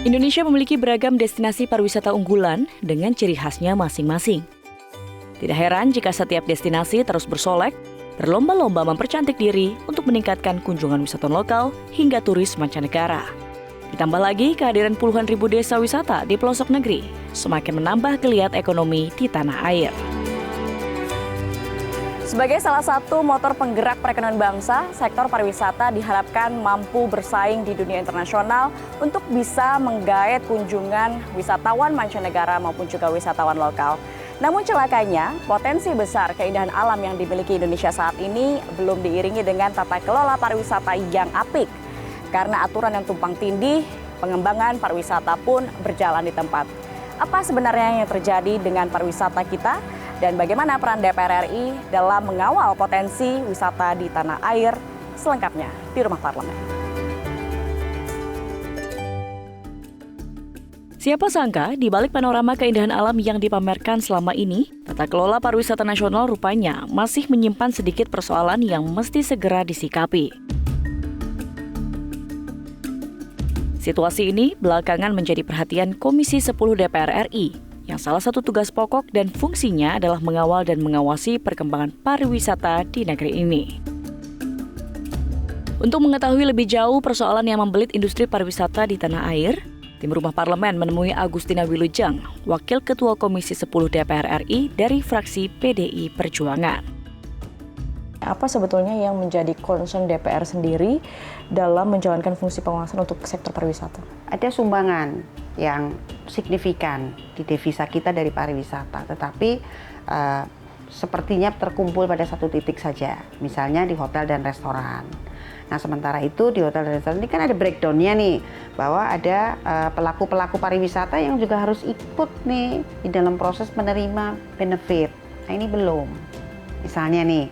Indonesia memiliki beragam destinasi pariwisata unggulan dengan ciri khasnya masing-masing. Tidak heran jika setiap destinasi terus bersolek, berlomba-lomba mempercantik diri untuk meningkatkan kunjungan wisatawan lokal hingga turis mancanegara. Ditambah lagi kehadiran puluhan ribu desa wisata di pelosok negeri, semakin menambah geliat ekonomi di tanah air. Sebagai salah satu motor penggerak perekonomian bangsa, sektor pariwisata diharapkan mampu bersaing di dunia internasional untuk bisa menggait kunjungan wisatawan mancanegara maupun juga wisatawan lokal. Namun celakanya, potensi besar keindahan alam yang dimiliki Indonesia saat ini belum diiringi dengan tata kelola pariwisata yang apik. Karena aturan yang tumpang tindih, pengembangan pariwisata pun berjalan di tempat. Apa sebenarnya yang terjadi dengan pariwisata kita? Dan bagaimana peran DPR RI dalam mengawal potensi wisata di tanah air? Selengkapnya di Rumah Parlemen. Siapa sangka di balik panorama keindahan alam yang dipamerkan selama ini, tata kelola pariwisata nasional rupanya masih menyimpan sedikit persoalan yang mesti segera disikapi. Situasi ini belakangan menjadi perhatian Komisi 10 DPR RI, yang salah satu tugas pokok dan fungsinya adalah mengawal dan mengawasi perkembangan pariwisata di negeri ini. Untuk mengetahui lebih jauh persoalan yang membelit industri pariwisata di tanah air, tim Rumah Parlemen menemui Agustina Wilujeng, Wakil Ketua Komisi 10 DPR RI dari fraksi PDI Perjuangan. Apa sebetulnya yang menjadi concern DPR sendiri dalam menjalankan fungsi pengawasan untuk sektor pariwisata? Ada sumbangan yang signifikan di devisa kita dari pariwisata, tetapi sepertinya terkumpul pada satu titik saja, misalnya di hotel dan restoran. Nah, sementara itu di hotel dan restoran ini kan ada breakdown-nya nih, bahwa ada pelaku-pelaku pariwisata yang juga harus ikut nih di dalam proses menerima benefit. Nah, ini belum. Misalnya nih,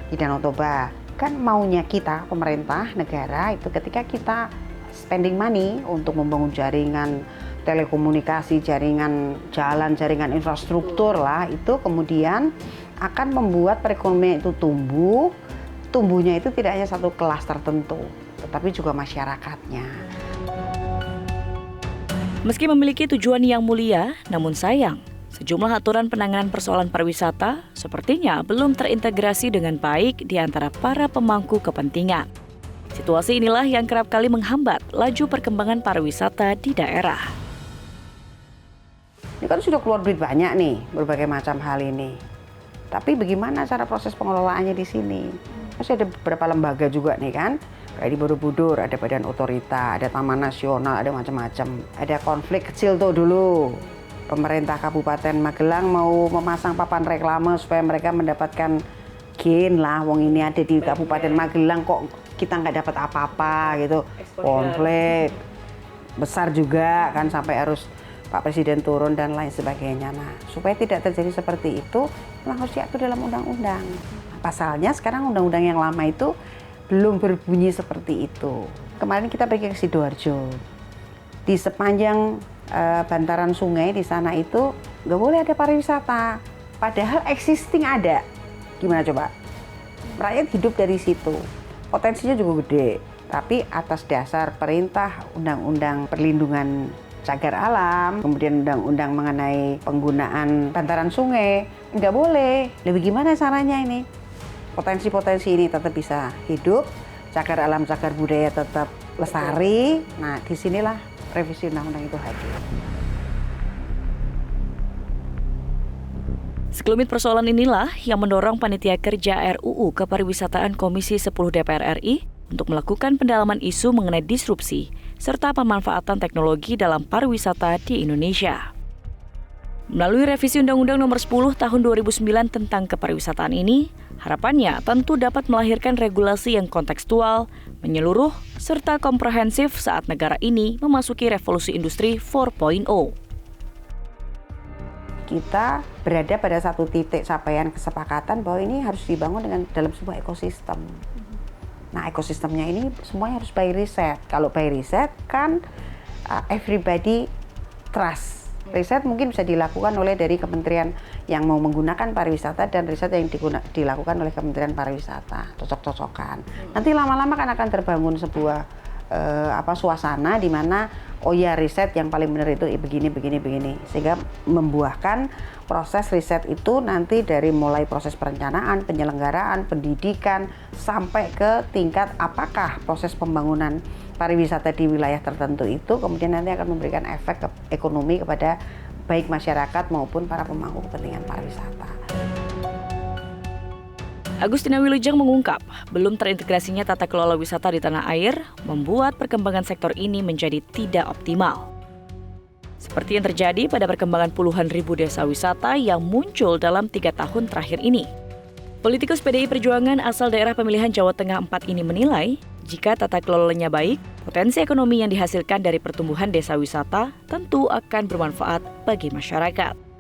di Danau Toba, kan maunya kita, pemerintah, negara, itu ketika kita spending money untuk membangun jaringan telekomunikasi, jaringan jalan, jaringan infrastruktur lah, itu kemudian akan membuat perekonomian itu tumbuh. Tumbuhnya itu tidak hanya satu kelas tertentu, tetapi juga masyarakatnya. Meski memiliki tujuan yang mulia, namun sayang, sejumlah aturan penanganan persoalan pariwisata sepertinya belum terintegrasi dengan baik di antara para pemangku kepentingan. Situasi inilah yang kerap kali menghambat laju perkembangan pariwisata di daerah. Ini kan sudah keluar duit banyak nih, berbagai macam hal ini. Tapi bagaimana cara proses pengelolaannya di sini? Masih ada beberapa lembaga juga nih kan. Kayak di Borobudur ada Badan Otorita, ada Taman Nasional, ada macam-macam. Ada konflik kecil tuh dulu. Pemerintah Kabupaten Magelang mau memasang papan reklame supaya mereka mendapatkan gain lah. Wong ini ada di Kabupaten Magelang kok kita nggak dapat apa-apa gitu. Konflik besar juga kan sampai harus Pak Presiden turun dan lain sebagainya. Nah, supaya tidak terjadi seperti itu, memang harus diatur dalam undang-undang. Pasalnya sekarang undang-undang yang lama itu belum berbunyi seperti itu. Kemarin kita pergi ke Sidoarjo. Di sepanjang bantaran sungai di sana itu nggak boleh ada pariwisata. Padahal existing ada. Gimana coba? Rakyat hidup dari situ. Potensinya juga gede. Tapi atas dasar perintah undang-undang perlindungan cagar alam, kemudian undang-undang mengenai penggunaan bantaran sungai, nggak boleh. Lebih gimana caranya ini? Potensi-potensi ini tetap bisa hidup, cagar alam, cagar budaya tetap lestari. Nah, disinilah revisi undang-undang itu hadir. Sekelumit persoalan inilah yang mendorong Panitia Kerja RUU Kepariwisataan Komisi 10 DPR RI untuk melakukan pendalaman isu mengenai disrupsi serta pemanfaatan teknologi dalam pariwisata di Indonesia. Melalui revisi Undang-Undang Nomor 10 Tahun 2009 tentang kepariwisataan ini, harapannya tentu dapat melahirkan regulasi yang kontekstual, menyeluruh, serta komprehensif saat negara ini memasuki revolusi industri 4.0. Kita berada pada satu titik capaian kesepakatan bahwa ini harus dibangun dalam sebuah ekosistem. Nah, ekosistemnya ini semuanya harus by riset. Kalau by riset kan everybody trust. Riset mungkin bisa dilakukan oleh dari kementerian yang mau menggunakan pariwisata dan riset yang dilakukan oleh Kementerian Pariwisata, cocok-cocokan. Nanti lama-lama kan akan terbangun sebuah suasana di mana oh ya riset yang paling benar itu begini, sehingga membuahkan proses riset itu nanti dari mulai proses perencanaan, penyelenggaraan, pendidikan, sampai ke tingkat apakah proses pembangunan pariwisata di wilayah tertentu itu kemudian nanti akan memberikan efek ekonomi kepada baik masyarakat maupun para pemangku kepentingan pariwisata. Agustina Wilujeng mengungkap, belum terintegrasinya tata kelola wisata di tanah air membuat perkembangan sektor ini menjadi tidak optimal. Seperti yang terjadi pada perkembangan puluhan ribu desa wisata yang muncul dalam 3 tahun terakhir ini. Politikus PDI Perjuangan asal daerah pemilihan Jawa Tengah 4 ini menilai, jika tata kelolanya baik, potensi ekonomi yang dihasilkan dari pertumbuhan desa wisata tentu akan bermanfaat bagi masyarakat.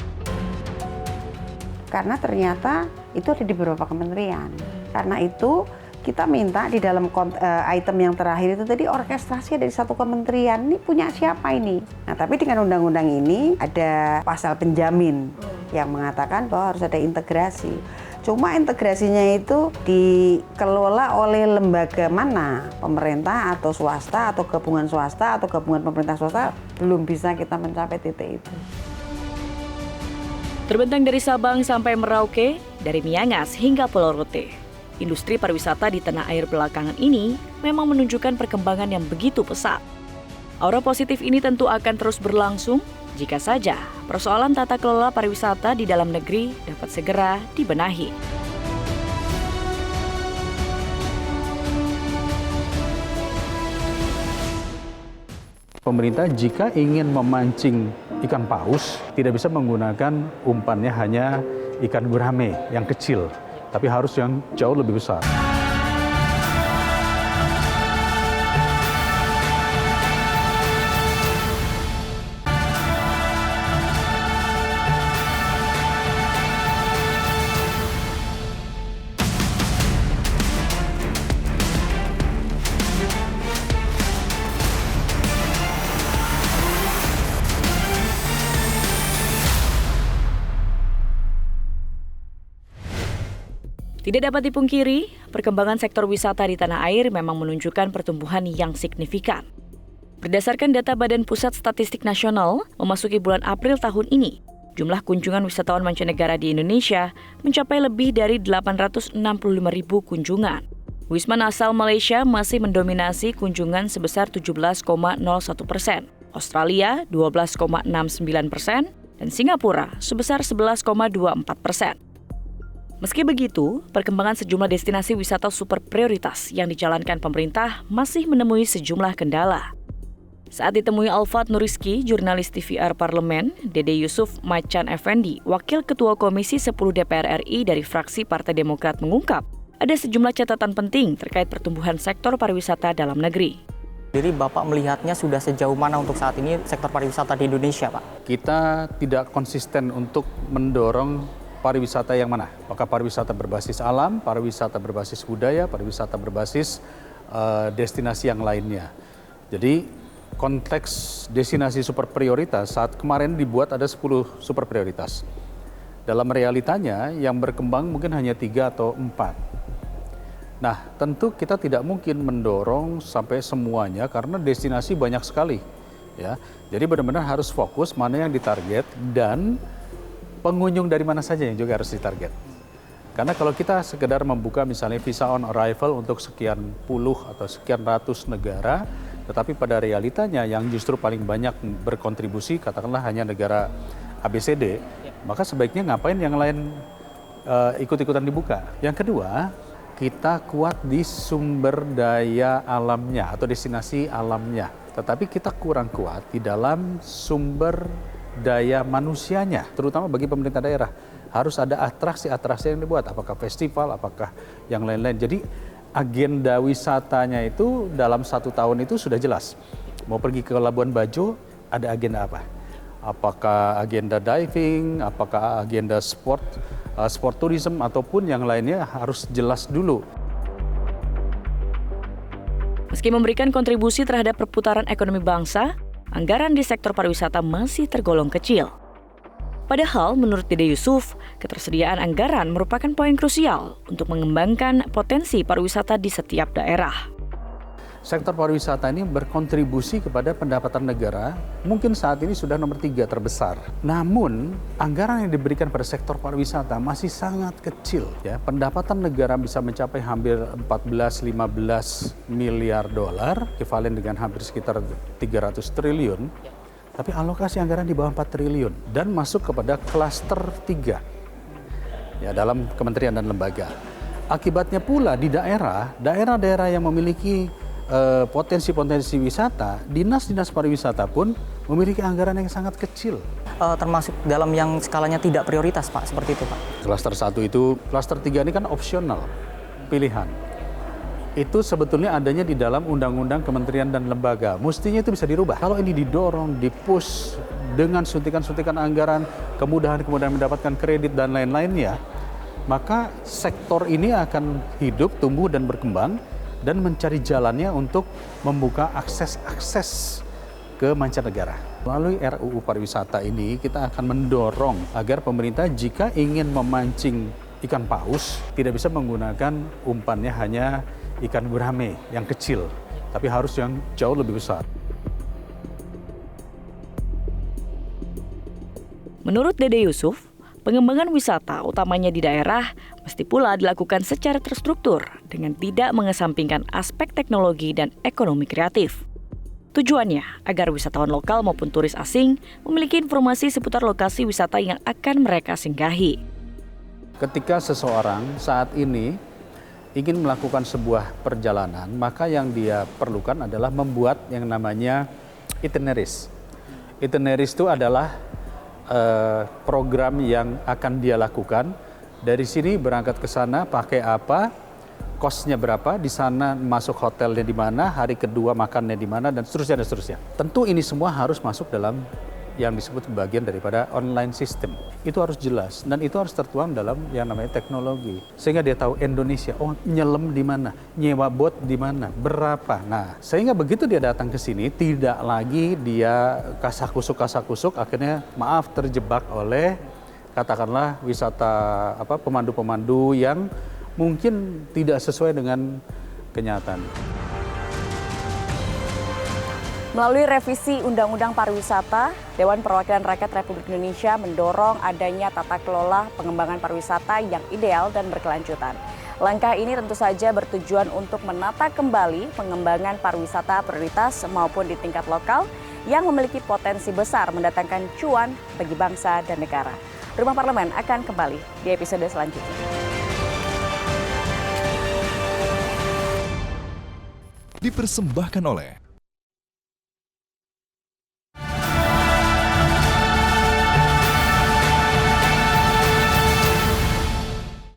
Karena ternyata itu ada di beberapa kementerian. Karena itu kita minta di dalam item yang terakhir itu tadi orkestrasi dari satu kementerian. Ini punya siapa ini? Nah, tapi dengan undang-undang ini ada pasal penjamin yang mengatakan bahwa harus ada integrasi. Cuma integrasinya itu dikelola oleh lembaga mana? Pemerintah atau swasta atau gabungan swasta atau gabungan pemerintah swasta, belum bisa kita mencapai titik itu. Terbentang dari Sabang sampai Merauke, dari Miangas hingga Pulau Rote, industri pariwisata di tanah air belakangan ini memang menunjukkan perkembangan yang begitu pesat. Aura positif ini tentu akan terus berlangsung jika saja persoalan tata kelola pariwisata di dalam negeri dapat segera dibenahi. Pemerintah jika ingin memancing ikan paus tidak bisa menggunakan umpannya hanya ikan gurame yang kecil, tapi harus yang jauh lebih besar. Tidak dapat dipungkiri, perkembangan sektor wisata di tanah air memang menunjukkan pertumbuhan yang signifikan. Berdasarkan data Badan Pusat Statistik Nasional, memasuki bulan April tahun ini, jumlah kunjungan wisatawan mancanegara di Indonesia mencapai lebih dari 865.000 kunjungan. Wisman asal Malaysia masih mendominasi kunjungan sebesar 17,01%, Australia 12,69%, dan Singapura sebesar 11,24%. Meski begitu, perkembangan sejumlah destinasi wisata super prioritas yang dijalankan pemerintah masih menemui sejumlah kendala. Saat ditemui Alfat Nuriski, jurnalis TVR Parlemen, Dede Yusuf Macan Effendi, Wakil Ketua Komisi 10 DPR RI dari fraksi Partai Demokrat mengungkap, ada sejumlah catatan penting terkait pertumbuhan sektor pariwisata dalam negeri. Jadi Bapak melihatnya sudah sejauh mana untuk saat ini sektor pariwisata di Indonesia, Pak? Kita tidak konsisten untuk mendorong pariwisata yang mana? Apakah pariwisata berbasis alam, pariwisata berbasis budaya, pariwisata berbasis destinasi yang lainnya. Jadi konteks destinasi super prioritas saat kemarin dibuat ada 10 super prioritas. Dalam realitanya yang berkembang mungkin hanya 3 atau 4. Nah, tentu kita tidak mungkin mendorong sampai semuanya karena destinasi banyak sekali. Ya, jadi benar-benar harus fokus mana yang ditarget dan pengunjung dari mana saja yang juga harus ditarget. Karena kalau kita sekedar membuka misalnya visa on arrival untuk sekian puluh atau sekian ratus negara, tetapi pada realitanya yang justru paling banyak berkontribusi katakanlah hanya negara ABCD, maka sebaiknya ngapain yang lain ikut-ikutan dibuka. Yang kedua, kita kuat di sumber daya alamnya atau destinasi alamnya, tetapi kita kurang kuat di dalam sumber daya manusianya, terutama bagi pemerintah daerah. Harus ada atraksi-atraksi yang dibuat, apakah festival, apakah yang lain-lain. Jadi agenda wisatanya itu dalam 1 tahun itu sudah jelas. Mau pergi ke Labuan Bajo, ada agenda apa? Apakah agenda diving, apakah agenda sport tourism, ataupun yang lainnya harus jelas dulu. Meski memberikan kontribusi terhadap perputaran ekonomi bangsa, anggaran di sektor pariwisata masih tergolong kecil. Padahal menurut Dede Yusuf, ketersediaan anggaran merupakan poin krusial untuk mengembangkan potensi pariwisata di setiap daerah. sektor pariwisata ini berkontribusi kepada pendapatan negara, mungkin saat ini sudah nomor 3 terbesar. Namun, anggaran yang diberikan pada sektor pariwisata masih sangat kecil. Ya, pendapatan negara bisa mencapai hampir 14-15 miliar dolar, ekivalen dengan hampir sekitar 300 triliun. Tapi alokasi anggaran di bawah 4 triliun dan masuk kepada klaster 3 ya, dalam kementerian dan lembaga. Akibatnya pula di daerah-daerah yang memiliki potensi-potensi wisata, dinas-dinas pariwisata pun memiliki anggaran yang sangat kecil. Termasuk dalam yang skalanya tidak prioritas, Pak, seperti itu, Pak. Klaster 1 itu, klaster 3 ini kan opsional, pilihan. Itu sebetulnya adanya di dalam undang-undang kementerian dan lembaga. Mestinya itu bisa dirubah. Kalau ini didorong, dipush dengan suntikan-suntikan anggaran, kemudahan-kemudahan mendapatkan kredit dan lain-lainnya, maka sektor ini akan hidup, tumbuh, dan berkembang, dan mencari jalannya untuk membuka akses-akses ke mancanegara. Melalui RUU pariwisata ini kita akan mendorong agar pemerintah jika ingin memancing ikan paus tidak bisa menggunakan umpannya hanya ikan gurame yang kecil, tapi harus yang jauh lebih besar. Menurut Dede Yusuf, pengembangan wisata utamanya di daerah mesti pula dilakukan secara terstruktur dengan tidak mengesampingkan aspek teknologi dan ekonomi kreatif. Tujuannya agar wisatawan lokal maupun turis asing memiliki informasi seputar lokasi wisata yang akan mereka singgahi. Ketika seseorang saat ini ingin melakukan sebuah perjalanan, maka yang dia perlukan adalah membuat yang namanya itineraries. Itineraries itu adalah program yang akan dia lakukan. Dari sini berangkat ke sana pakai apa, kosnya berapa, di sana masuk hotelnya di mana, hari kedua makannya di mana, dan seterusnya dan seterusnya. Tentu ini semua harus masuk dalam yang disebut bagian daripada online system. Itu harus jelas dan itu harus tertuang dalam yang namanya teknologi. Sehingga dia tahu Indonesia, oh nyelam di mana, nyewa bot di mana, berapa. Nah, sehingga begitu dia datang ke sini tidak lagi dia kasak-kusuk akhirnya maaf terjebak oleh katakanlah wisata pemandu-pemandu yang mungkin tidak sesuai dengan kenyataan. Melalui revisi Undang-Undang Pariwisata, Dewan Perwakilan Rakyat Republik Indonesia mendorong adanya tata kelola pengembangan pariwisata yang ideal dan berkelanjutan. Langkah ini tentu saja bertujuan untuk menata kembali pengembangan pariwisata prioritas maupun di tingkat lokal yang memiliki potensi besar mendatangkan cuan bagi bangsa dan negara. Rumah Parlemen akan kembali di episode selanjutnya. Dipersembahkan oleh